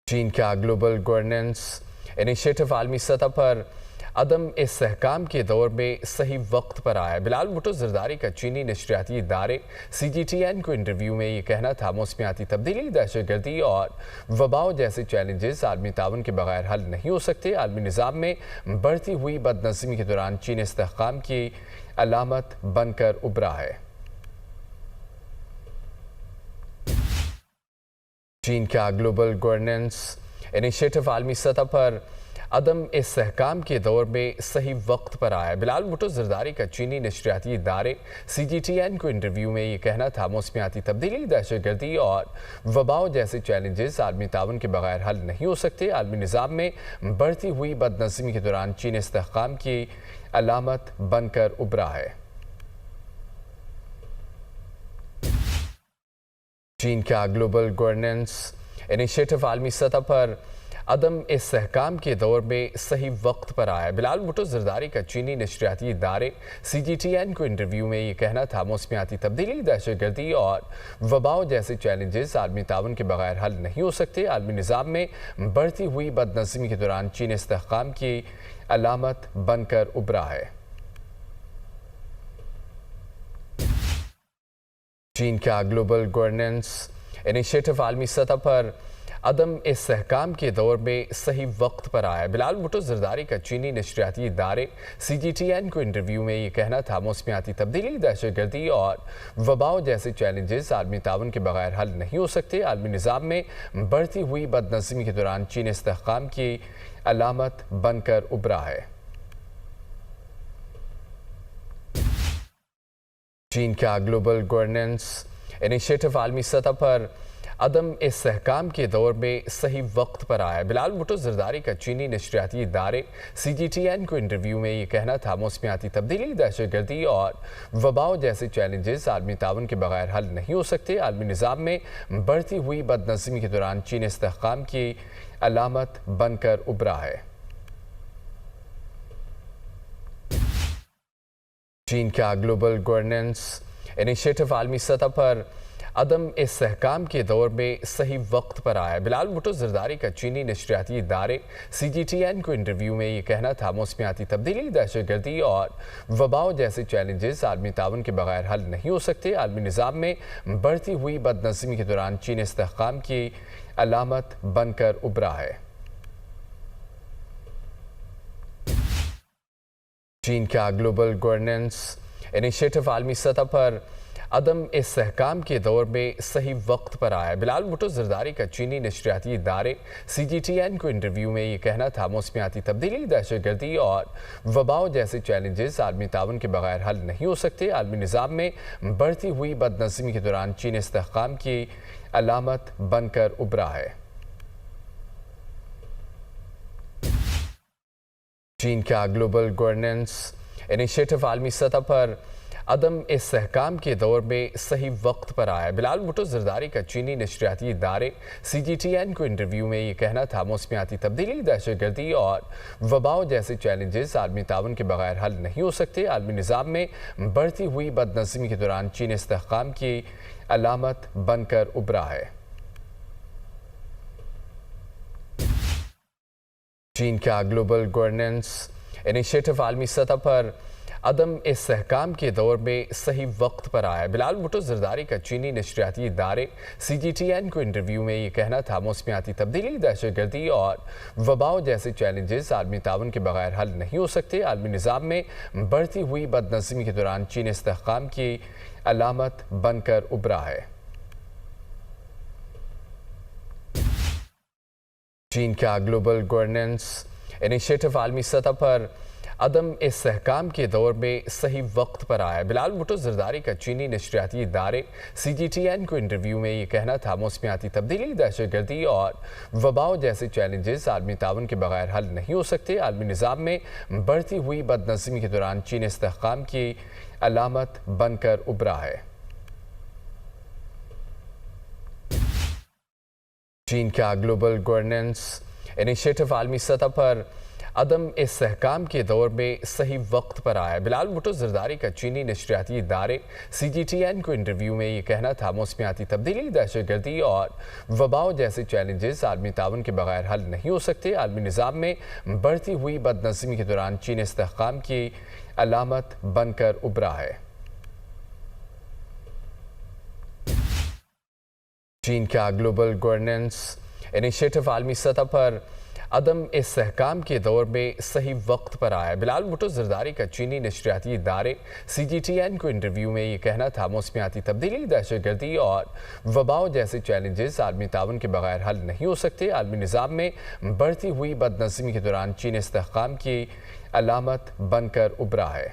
चीन का global governance initiative आलमी सतह पर अदम इस्तेहकाम के दौर में सही वक्त पर आया। बिलाल भुट्टो जरदारी का चीनी नशरियाती इदारे CGTN को इंटरव्यू में ये कहना था, मौसमियाती तब्दीली, दहशतगर्दी और वबाओं जैसे चैलेंजेस आलमी ताउन के बगैर हल नहीं हो सकते। आलमी निज़ाम में बढ़ती हुई बदनज़मी के दौरान चीन इस्तेहकाम की अलामत बनकर उभरा है। चीन का ग्लोबल गवर्नेंस इनिशिएटिव आलमी सतह पर अदम इस्तेहकाम के दौर में सही वक्त पर आया। बिलाल भुट्टो जरदारी का चीनी नशरियाती इदारे CGTN को इंटरव्यू में ये कहना था, मौसमियाती तब्दीली, दहशतगर्दी और वबाओं जैसे चैलेंजेस आलमी ताउन के बगैर हल नहीं हो सकते। आलमी निज़ाम में बढ़ती हुई बदनज़मी के दौरान चीन इस्तेहकाम की अलामत बनकर उभरा है। चीन का ग्लोबल गवर्नेंस इनिशिएटिव आलमी सतह पर अदम इस्तेहकाम के दौर में सही वक्त पर आया। बिलाल भुट्टो जरदारी का चीनी नशरियाती इदारे CGTN को इंटरव्यू में ये कहना था, मौसमियाती तब्दीली, दहशतगर्दी और वबाओं जैसे चैलेंजेस आलमी ताउन के बगैर हल नहीं हो सकते। आलमी निज़ाम में बढ़ती हुई बदनज़मी के दौरान चीन इस्तेहकाम की अलामत बनकर उभरा है। चीन का ग्लोबल गवर्नेंस इनिशिएटिव आलमी सतह पर अदम इस्तेहकाम के दौर में सही वक्त पर आया। बिलाल भुट्टो जरदारी का चीनी नशरियाती इदारे CGTN को इंटरव्यू में ये कहना था, मौसमियाती तब्दीली, दहशतगर्दी और वबाओं जैसे चैलेंजेस आलमी ताउन के बगैर हल नहीं हो सकते। आलमी निज़ाम में बढ़ती हुई बदनज़मी के दौरान चीन इस्तेहकाम की अलामत बनकर उभरा है। चीन का ग्लोबल गवर्नेंस इनिशिएटिव आलमी सतह पर अदम इस्तेहकाम के दौर में सही वक्त पर आया। बिलाल भुट्टो जरदारी का चीनी नशरियाती इदारे CGTN को इंटरव्यू में ये कहना था, मौसमियाती तब्दीली, दहशतगर्दी और वबाओं जैसे चैलेंजेस आलमी ताउन के बगैर हल नहीं हो सकते। आलमी निज़ाम में बढ़ती हुई बदनज़मी के दौरान चीन इस्तेहकाम की अलामत बनकर उभरा है। चीन का ग्लोबल गवर्नेंस इनिशिएटिव आलमी सतह पर अदम इस्तेहकाम के दौर में सही वक्त पर आया। बिलाल भुट्टो जरदारी का चीनी नशरियाती इदारे CGTN को इंटरव्यू में ये कहना था, मौसमियाती तब्दीली, दहशतगर्दी और वबाओं जैसे चैलेंजेस आलमी ताउन के बगैर हल नहीं हो सकते। आलमी निज़ाम में बढ़ती हुई बदनज़मी के दौरान चीन इस्तेहकाम की अलामत बनकर उभरा है। चीन का ग्लोबल गवर्नेंस इनिशिएटिव आलमी सतह पर अदम इस्तेहकाम के दौर में सही वक्त पर आया। बिलाल भुट्टो जरदारी का चीनी नशरियाती इदारे CGTN को इंटरव्यू में ये कहना था, मौसमियाती तब्दीली, दहशतगर्दी और वबाओं जैसे चैलेंजेस आलमी ताउन के बगैर हल नहीं हो सकते। आलमी निज़ाम में बढ़ती हुई बदनज़मी के दौरान चीन इस्तेहकाम की अलामत बनकर उभरा है। चीन का ग्लोबल गवर्नेंस इनिशिएटिव आलमी सतह पर अदम इस्तेहकाम के दौर में सही वक्त पर आया। बिलाल भुट्टो जरदारी का चीनी नशरियाती इदारे CGTN को इंटरव्यू में ये कहना था, मौसमियाती तब्दीली, दहशतगर्दी और वबाओं जैसे चैलेंजेस आलमी ताउन के बगैर हल नहीं हो सकते। आलमी निज़ाम में बढ़ती हुई बदनज़मी के दौरान चीन इस्तेहकाम की अलामत बनकर उभरा है। चीन का ग्लोबल गवर्नेंस इनिशिएटिव आलमी सतह पर अदम इस्तेहकाम के दौर में सही वक्त पर आया। बिलाल भुट्टो जरदारी का चीनी नशरियाती इदारे CGTN को इंटरव्यू में ये कहना था, मौसमियाती तब्दीली, दहशतगर्दी और वबाओं जैसे चैलेंजेस आलमी ताउन के बगैर हल नहीं हो सकते। आलमी निज़ाम में बढ़ती हुई बदनज़मी के दौरान चीन इस्तेहकाम की अलामत बनकर उभरा है। चीन का ग्लोबल गवर्नेंस इनिशिएटिव आलमी सतह पर अदम इस्तेहकाम के दौर में सही वक्त पर आया। बिलाल भुट्टो जरदारी का चीनी नशरियाती इदारे CGTN को इंटरव्यू में ये कहना था, मौसमियाती तब्दीली, दहशतगर्दी और वबाओं जैसे चैलेंजेस आलमी ताउन के बगैर हल नहीं हो सकते। आलमी निज़ाम में बढ़ती हुई बदनज़मी के दौरान चीन इस्तेहकाम की अलामत बनकर उभरा है। चीन का ग्लोबल गवर्नेंस इनिशिएटिव आलमी सतह पर अदम इस्तेहकाम के दौर में सही वक्त पर आया। बिलाल भुट्टो जरदारी का चीनी नशरियाती इदारे CGTN को इंटरव्यू में ये कहना था, मौसमियाती तब्दीली, दहशतगर्दी और वबाओं जैसे चैलेंजेस आलमी ताउन के बगैर हल नहीं हो सकते। आलमी निज़ाम में बढ़ती हुई बदनज़मी के दौरान चीन इस्तेहकाम की अलामत बनकर उभरा है। चीन का ग्लोबल गवर्नेंस इनिशिएटिव आलमी सतह पर अदम इस्तेहकाम के दौर में सही वक्त पर आया। बिलाल भुट्टो जरदारी का चीनी नशरियाती इदारे CGTN को इंटरव्यू में ये कहना था, मौसमियाती तब्दीली, दहशतगर्दी और वबाओं जैसे चैलेंजेस आलमी ताउन के बगैर हल नहीं हो सकते। आलमी निज़ाम में बढ़ती हुई बदनज़मी के दौरान चीन इस्तेहकाम की अलामत बनकर उभरा है।